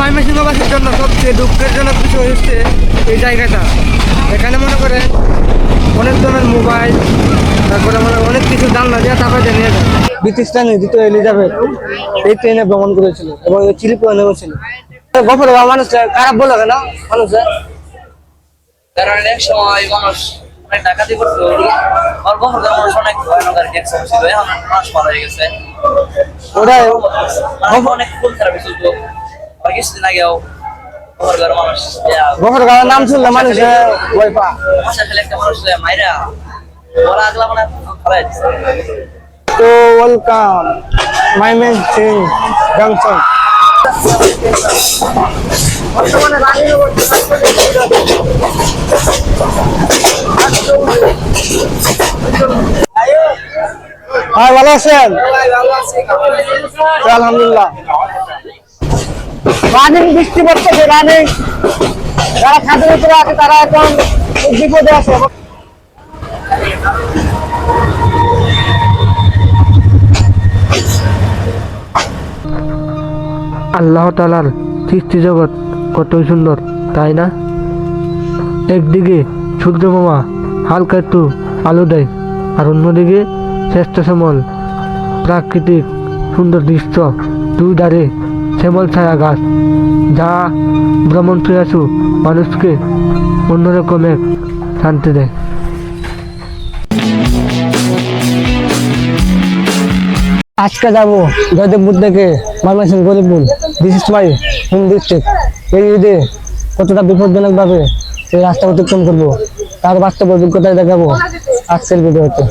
ময়মনসিংহবাসীর জন্য সবচেয়ে দুঃখজনক বিষয় হচ্ছে এই জায়গাটা। এখানে মনে করেন অনেক ধরনের মোবাইল, তারপরে মনে অনেক কিছু জানলা দিয়ে টাকা দিয়ে নিয়ে যায়। ব্রিটিশ রানী দ্বিতীয় এলিজাবেথ এই ট্রেনে ভ্রমণ করেছিল এবং এই চিলিপুরে নেমেছিল। গফর মানুষ খারাপ বলে না মানুষের, কারণ এক সময় মানুষ অনেক ডাকাতি করতো, অল্প হাজার মানুষ অনেক ভয়ানক আর কি এক সময় ছিল। এখন মানুষ ভালো হয়ে গেছে, ওটাই অনেক খুন খারাপ চলতো। আর কিছুদিন আগেও গফর গাঁয়ের নাম শুনলে মানুষে ভয় পা। খেলে একটা মানুষ মাইরা বলা আগলা মানে খারাপ তো ওয়েলকাম ময়মনসিংহ জংশন। হ্যাঁ ভালো আছেন? আলহামদুলিল্লাহ। রানিং বৃষ্টি পড়তেছে, রানিং যারা খাদের উপরে আছে তারা এখন বিপদে আছে। আল্লাহ তাআলার সৃষ্টি জগৎ কত সুন্দর, তাই না? একদিকে সূর্য মামা হালকা একটু আলো দেয়, আর অন্যদিকে শ্রেষ্ঠ শ্যামল প্রাকৃতিক সুন্দর দৃশ্য। দুই ধারে শ্যামল ছায়া গাছ, যা ভ্রমণ পিয়াসু মানুষকে অন্যরকম এক শান্তি দেয়। আজকে যাবো জয়দেবপুর থেকে Mymensingh Garibpur. This is my home district. এই ঈদে কতটা বিপজ্জনক ভাবে এই রাস্তা অতিক্রম করবো তার বাস্তব অভিজ্ঞতায় দেখাবো আজকের ভিডিওতে।